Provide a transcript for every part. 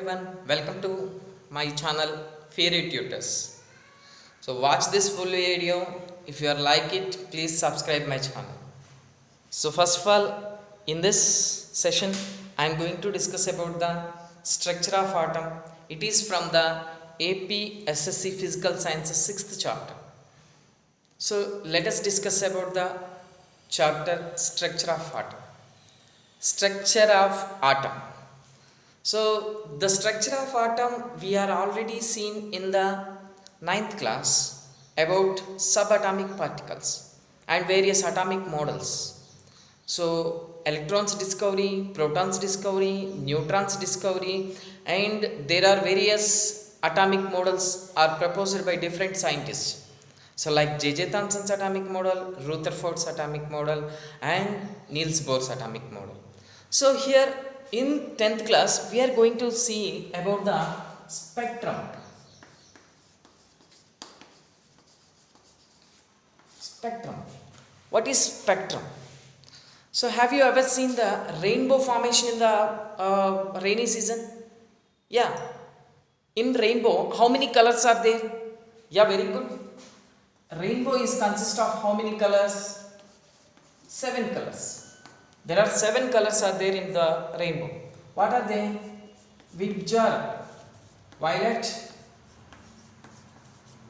everyone, welcome to my channel Fairy Tutors. So watch this full video. If you are like it, please subscribe my channel. So first of all, in this session I am going to discuss about the structure of atom. It is from the AP SSC Physical Sciences 6th chapter. So let us discuss about the chapter structure of atom. Structure of atom. So the structure of atom we are already seen in the 9th class about subatomic particles and various atomic models. So electrons discovery, protons discovery, neutrons discovery, and there are various atomic models are proposed by different scientists. So like J.J. Thomson's atomic model, Rutherford's atomic model, and Niels Bohr's atomic model. So here in 10th class we are going to see about the spectrum. Spectrum. What is spectrum? So have you ever seen the rainbow formation in the rainy season? Yeah. In rainbow, how many colors are there? Yeah, very good. Rainbow is consist of how many colors? 7 colors. There are 7 colors are there in the rainbow. What are they? Which are violet,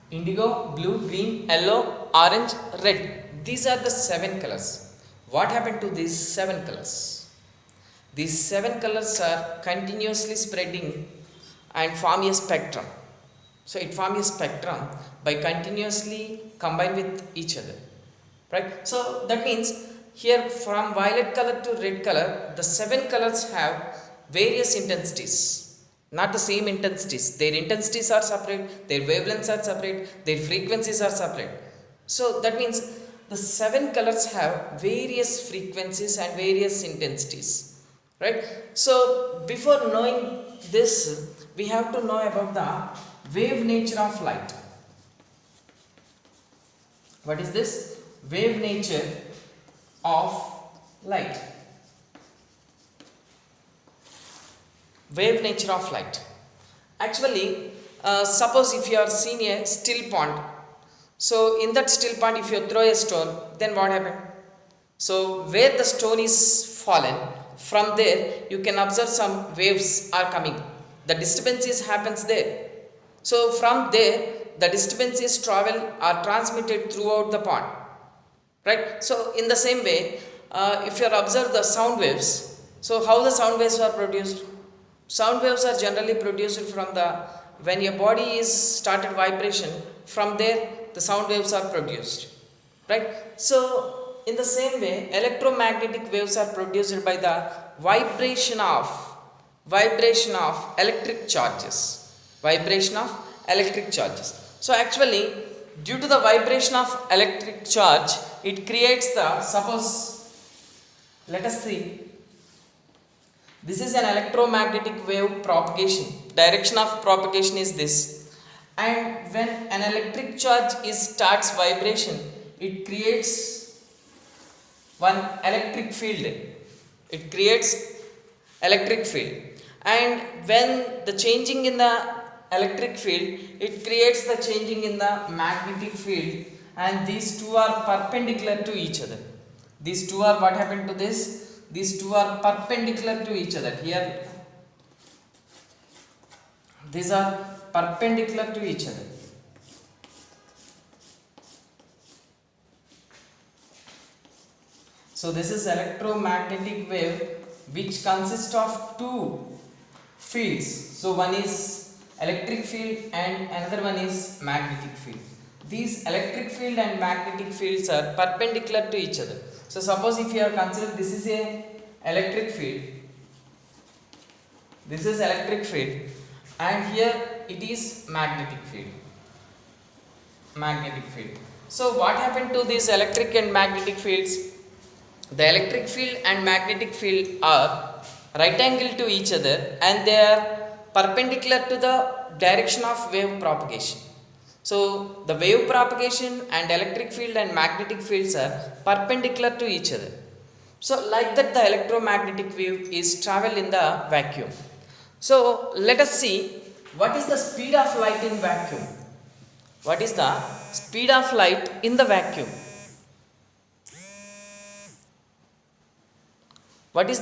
indigo, blue, green, yellow, orange, red. These are the 7 colors. What happened to these 7 colors? These 7 colors are continuously spreading and form a spectrum. So it forms a spectrum by continuously combine with each other. Right? So that means here from violet color to red color, the 7 colors have various intensities, not the same intensities. Their intensities are separate, their wavelengths are separate, their frequencies are separate. So that means the 7 colors have various frequencies and various intensities. Right? So before knowing this, we have to know about the wave nature of light. What is this? Wave nature of light. Wave nature of light. Actually, suppose if you are seeing a still pond, so in that still pond if you throw a stone, then what happened? So where the stone is fallen, from there you can observe some waves are coming. The disturbances happens there. So from there the disturbances travel are transmitted throughout the pond. Right? So in the same way, if you observe the sound waves, so how the sound waves are produced? Sound waves are generally produced from the, when your body is started vibration, from there the sound waves are produced. Right? So in the same way, electromagnetic waves are produced by the vibration of electric charges. Vibration of electric charges. So actually, due to the vibration of electric charge, it creates the, suppose, let us see, this is an electromagnetic wave propagation. Direction of propagation is this. And when an electric charge starts vibration, it creates one electric field. It creates electric field. And when the changing in the electric field, it creates the changing in the magnetic field, and these two are perpendicular to each other. These two are, what happened to this? These two are perpendicular to each other. Here these are perpendicular to each other. So this is electromagnetic wave which consists of two fields. So one is electric field and another one is magnetic field. These electric field and magnetic fields are perpendicular to each other. So suppose if you are considered this is a electric field, this is electric field, and here it is magnetic field. Magnetic field. So what happened to these electric and magnetic fields? The electric field and magnetic field are right angle to each other and they are perpendicular to the direction of wave propagation. So the wave propagation and electric field and magnetic fields are perpendicular to each other. So like that the electromagnetic wave is travel in the vacuum. So let us see what is the speed of light in vacuum. What is the speed of light in the vacuum? What is the